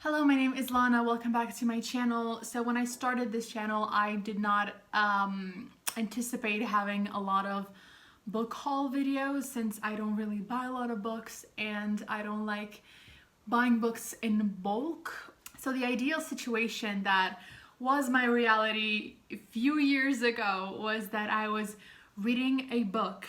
Hello, my name is Lana. Welcome back to my channel. So when I started this channel, I did not anticipate having a lot of book haul videos since I don't really buy a lot of books and I don't like buying books in bulk. So the ideal situation that was my reality a few years ago was that I was reading a book,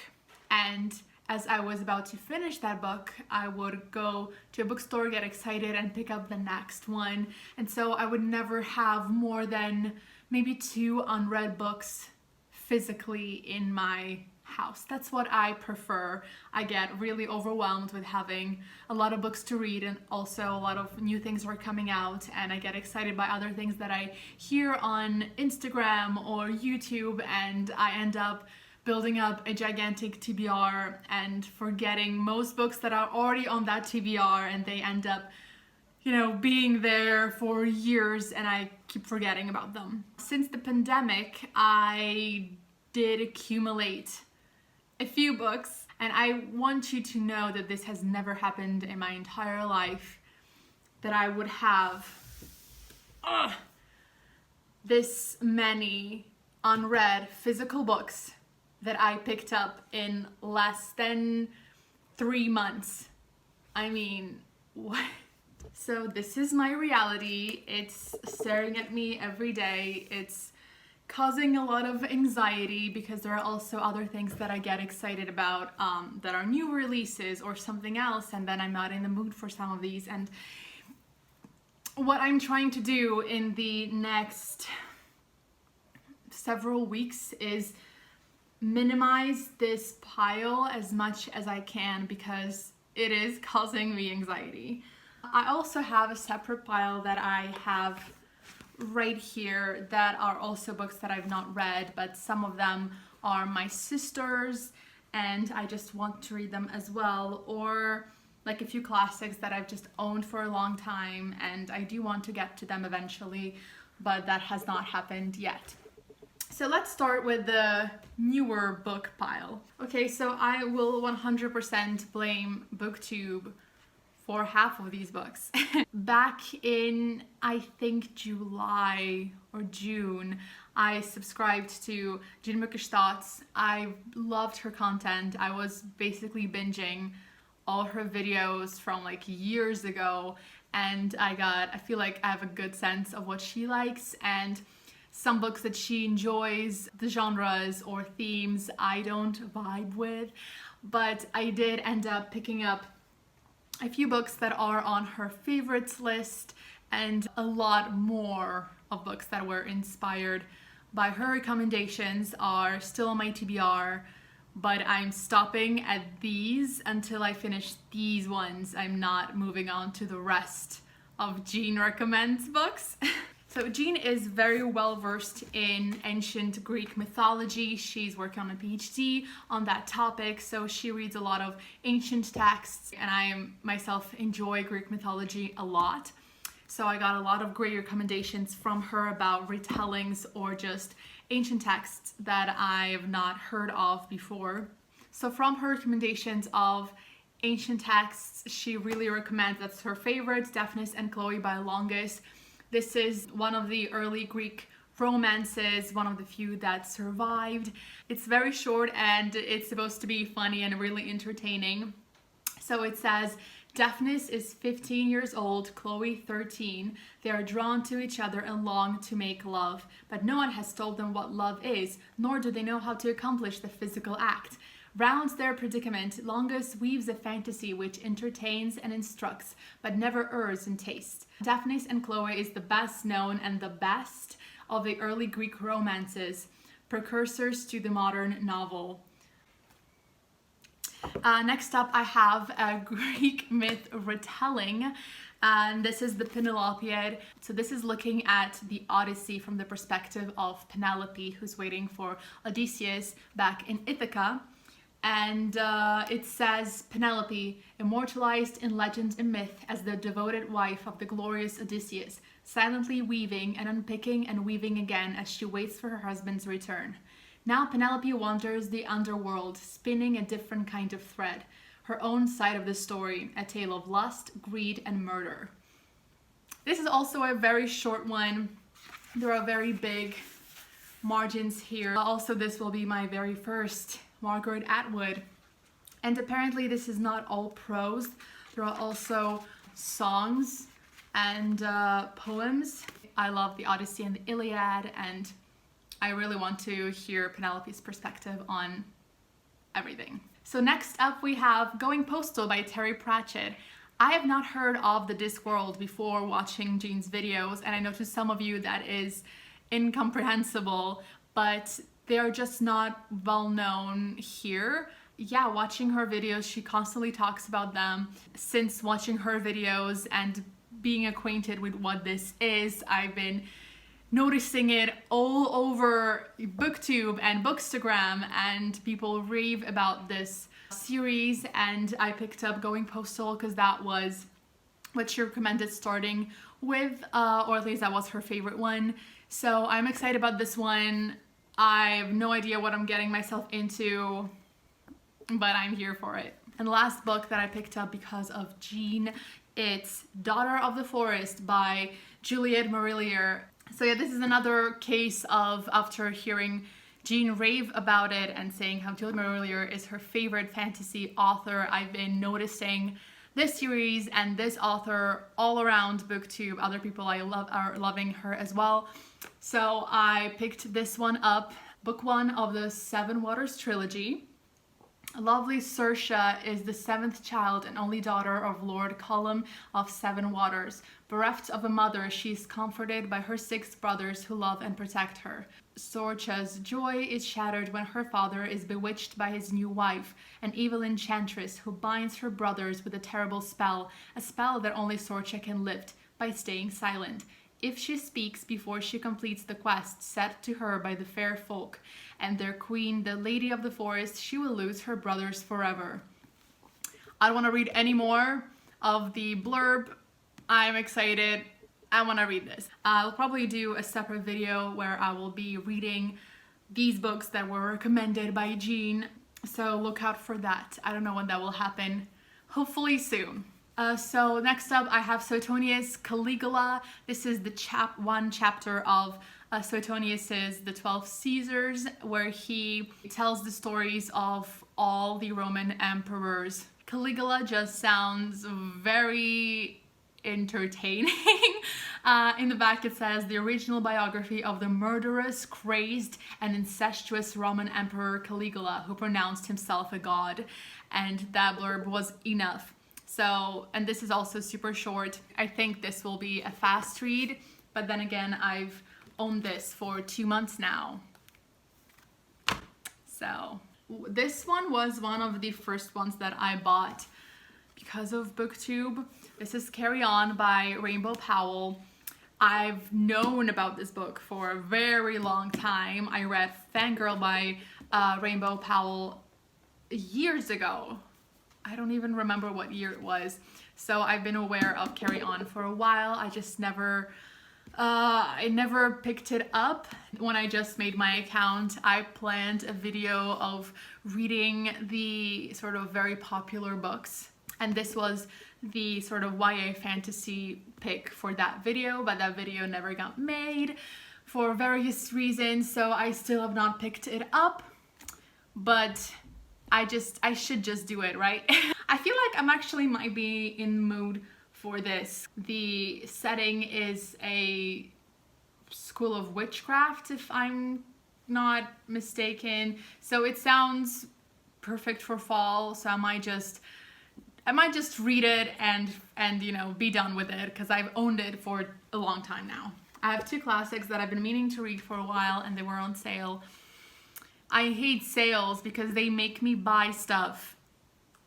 and as I was about to finish that book, I would go to a bookstore, get excited, and pick up the next one. And so I would never have more than maybe 2 unread books physically in my house. That's what I prefer. I get really overwhelmed with having a lot of books to read, and also a lot of new things are coming out, and I get excited by other things that I hear on Instagram or YouTube, and I end up building up a gigantic TBR and forgetting most books that are already on that TBR, and they end up, being there for years and I keep forgetting about them. Since the pandemic, I did accumulate a few books, and I want you to know that this has never happened in my entire life, that I would have this many unread physical books that I picked up in less than 3 months. I mean, what? So this is my reality. It's staring at me every day. It's causing a lot of anxiety because there are also other things that I get excited about that are new releases or something else, and then I'm not in the mood for some of these. And what I'm trying to do in the next several weeks is minimize this pile as much as I can because it is causing me anxiety. I also have a separate pile that I have right here that are also books that I've not read, but some of them are my sister's and I just want to read them as well, or like a few classics that I've just owned for a long time and I do want to get to them eventually, but that has not happened yet. So let's start with the newer book pile. Okay, so I will 100% blame BookTube for half of these books. Back in, I think, July or June, I subscribed to Jean Thoughts. I loved her content. I was basically binging all her videos from like years ago, and I feel like I have a good sense of what she likes, and some books that she enjoys, the genres or themes I don't vibe with, but I did end up picking up a few books that are on her favorites list, and a lot more of books that were inspired by her recommendations are still on my TBR, but I'm stopping at these until I finish these ones. I'm not moving on to the rest of Jean Recommends books. So Jean is very well versed in ancient Greek mythology. She's working on a PhD on that topic, so she reads a lot of ancient texts, and I myself enjoy Greek mythology a lot. So I got a lot of great recommendations from her about retellings or just ancient texts that I've not heard of before. So from her recommendations of ancient texts, she really recommends, that's her favorite, Daphnis and Chloe by Longest. This is one of the early Greek romances, one of the few that survived. It's very short and it's supposed to be funny and really entertaining. So it says, Daphnis is 15 years old, Chloe 13. They are drawn to each other and long to make love, but no one has told them what love is, nor do they know how to accomplish the physical act. Rounds their predicament, Longest weaves a fantasy which entertains and instructs, but never errs in taste. Daphnis and Chloe is the best known and the best of the early Greek romances, precursors to the modern novel. Next up, I have a Greek myth retelling, and this is the Penelope. So this is looking at the Odyssey from the perspective of Penelope, who's waiting for Odysseus back in Ithaca. And it says, Penelope, immortalized in legend and myth as the devoted wife of the glorious Odysseus, silently weaving and unpicking and weaving again as she waits for her husband's return. Now Penelope wanders the underworld, spinning a different kind of thread, her own side of the story, a tale of lust, greed, and murder. This is also a very short one. There are very big margins here. Also, this will be my very first Margaret Atwood. And apparently this is not all prose. There are also songs and poems. I love the Odyssey and the Iliad, and I really want to hear Penelope's perspective on everything. So next up we have Going Postal by Terry Pratchett. I have not heard of the Discworld before watching Jean's videos, and I know to some of you that is incomprehensible, but they're just not well known here. Yeah, watching her videos, she constantly talks about them. Since watching her videos and being acquainted with what this is, I've been noticing it all over BookTube and Bookstagram, and people rave about this series, and I picked up Going Postal because that was what she recommended starting with, or at least that was her favorite one. So I'm excited about this one. I have no idea what I'm getting myself into, but I'm here for it. And the last book that I picked up because of Jean, it's Daughter of the Forest by Juliet Marillier. So yeah, this is another case of, after hearing Jean rave about it and saying how Juliet Marillier is her favorite fantasy author, I've been noticing this series and this author all around BookTube. Other people I love are loving her as well. So I picked this one up, book one of the Seven Waters trilogy. Lovely Saoirse is the seventh child and only daughter of Lord Cullum of Seven Waters. Bereft of a mother, she is comforted by her 6 brothers who love and protect her. Saoirse's joy is shattered when her father is bewitched by his new wife, an evil enchantress who binds her brothers with a terrible spell, a spell that only Saoirse can lift by staying silent. If she speaks before she completes the quest set to her by the fair folk and their queen, the Lady of the Forest, she will lose her brothers forever. I don't want to read any more of the blurb. I'm excited. I want to read this. I'll probably do a separate video where I will be reading these books that were recommended by Jean, so look out for that. I don't know when that will happen. Hopefully soon. So next up I have Suetonius' Caligula. This is the one chapter of Suetonius's The 12 Caesars, where he tells the stories of all the Roman emperors. Caligula just sounds very entertaining. In the back it says, the original biography of the murderous, crazed, and incestuous Roman Emperor Caligula, who pronounced himself a god. And that blurb was enough. So, and this is also super short. I think this will be a fast read, but then again, I've owned this for 2 months now. So, this one was one of the first ones that I bought because of BookTube. This is Carry On by Rainbow Powell. I've known about this book for a very long time. I read Fangirl by Rainbow Powell years ago. I don't even remember what year it was. So I've been aware of Carry On for a while. I just never, I never picked it up. When I just made my account, I planned a video of reading the sort of very popular books. And this was the sort of YA fantasy pick for that video, but that video never got made for various reasons. So I still have not picked it up, but I should just do it, right? I feel like I'm actually might be in the mood for this. The setting is a school of witchcraft, if I'm not mistaken. So it sounds perfect for fall. So I might just read it and you know, be done with it, because I've owned it for a long time now. I have 2 classics that I've been meaning to read for a while, and they were on sale. I hate sales because they make me buy stuff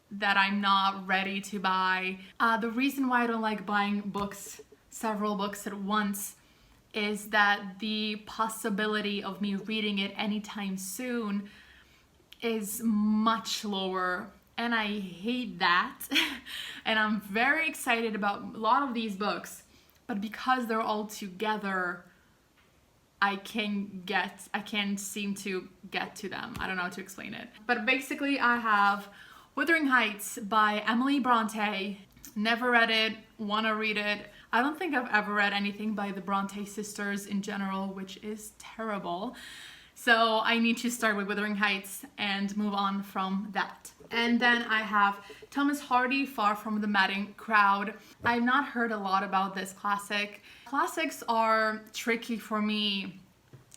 that I'm not ready to buy. The reason why I don't like buying books, several books at once, is that the possibility of me reading it anytime soon is much lower, and I hate that. And I'm very excited about a lot of these books, but because they're all together, I can't seem to get to them. I don't know how to explain it. But basically I have Wuthering Heights by Emily Bronte. Never read it, wanna read it. I don't think I've ever read anything by the Bronte sisters in general, which is terrible. So I need to start with Wuthering Heights and move on from that. And then I have Thomas Hardy, Far From the Madding Crowd. I've not heard a lot about this classic. Classics are tricky for me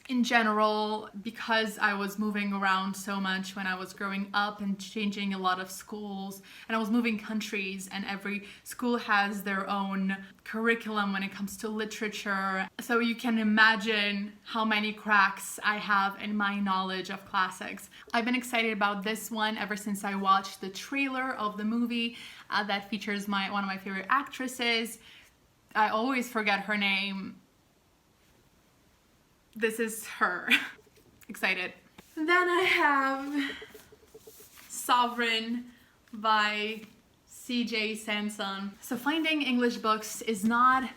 in general because I was moving around so much when I was growing up and changing a lot of schools, and I was moving countries, and every school has their own curriculum when it comes to literature. So you can imagine how many cracks I have in my knowledge of classics. I've been excited about this one ever since I watched the trailer of the movie that features one of my favorite actresses. I always forget her name. This is her. Excited. Then I have Sovereign by C.J. Sanson. So finding English books is not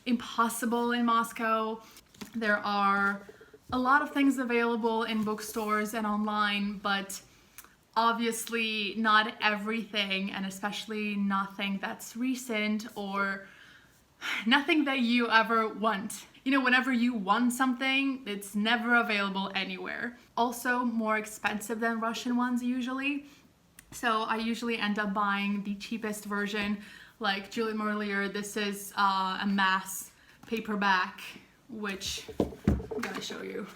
impossible in Moscow. There are a lot of things available in bookstores and online, but obviously not everything, and especially nothing that's recent or nothing that you ever want. You know, whenever you want something, it's never available anywhere. Also more expensive than Russian ones usually. So I usually end up buying the cheapest version. Like Juliet Merlier, this is a mass paperback, which I'm gonna show you,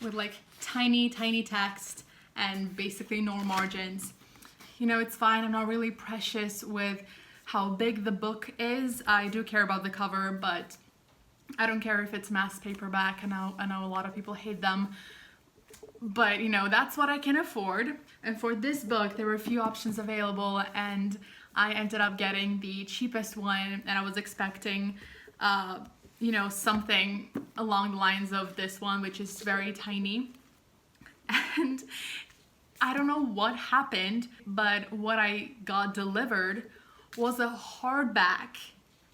with like tiny text and basically no margins. You know, it's fine. I'm not really precious with how big the book is. I do care about the cover, but I don't care if it's mass paperback. I know a lot of people hate them, but you know, that's what I can afford. And for this book, there were a few options available, and I ended up getting the cheapest one, and I was expecting, you know, something along the lines of this one, which is very tiny. And I don't know what happened, but what I got delivered was a hardback.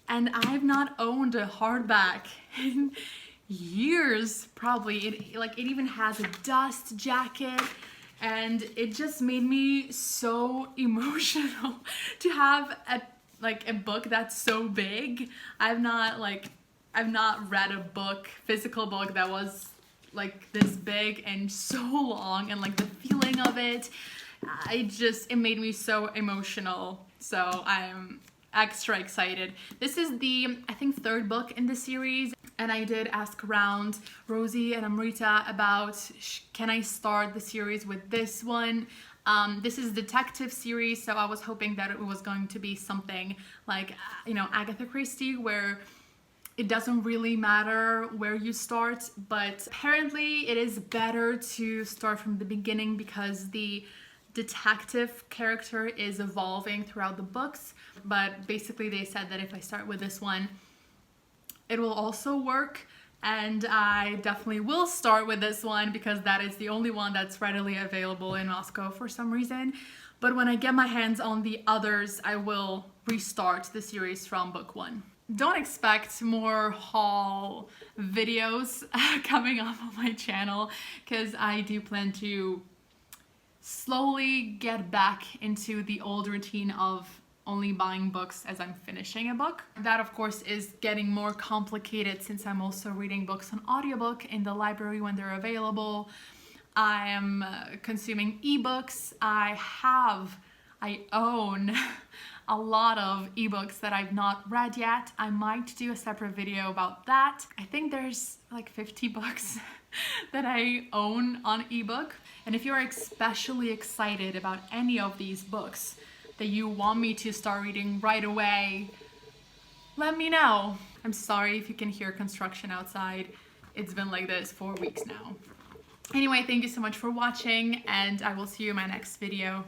And I've not owned a hardback in years, probably. It even has a dust jacket, and it just made me so emotional to have a book that's so big. I've not read a physical book that was like this big and so long, and like the feeling of it, it made me so emotional. So I'm extra excited. This is the, I think, third book in the series, and I did ask around Rosie and Amrita about can I start the series with this one. This is a detective series, so I was hoping that it was going to be something like, you know, Agatha Christie, where it doesn't really matter where you start, but apparently it is better to start from the beginning because the detective character is evolving throughout the books. But basically they said that if I start with this one, it will also work, and I definitely will start with this one because that is the only one that's readily available in Moscow for some reason. But when I get my hands on the others, I will restart the series from book one. Don't expect more haul videos coming up on my channel, because I do plan to slowly get back into the old routine of only buying books as I'm finishing a book. That of course is getting more complicated since I'm also reading books on audiobook in the library when they're available. I am consuming ebooks. I own a lot of ebooks that I've not read yet. I might do a separate video about that. I think there's like 50 books that I own on ebook. And if you're especially excited about any of these books that you want me to start reading right away, let me know. I'm sorry if you can hear construction outside. It's been like this for weeks now. Anyway, thank you so much for watching, and I will see you in my next video.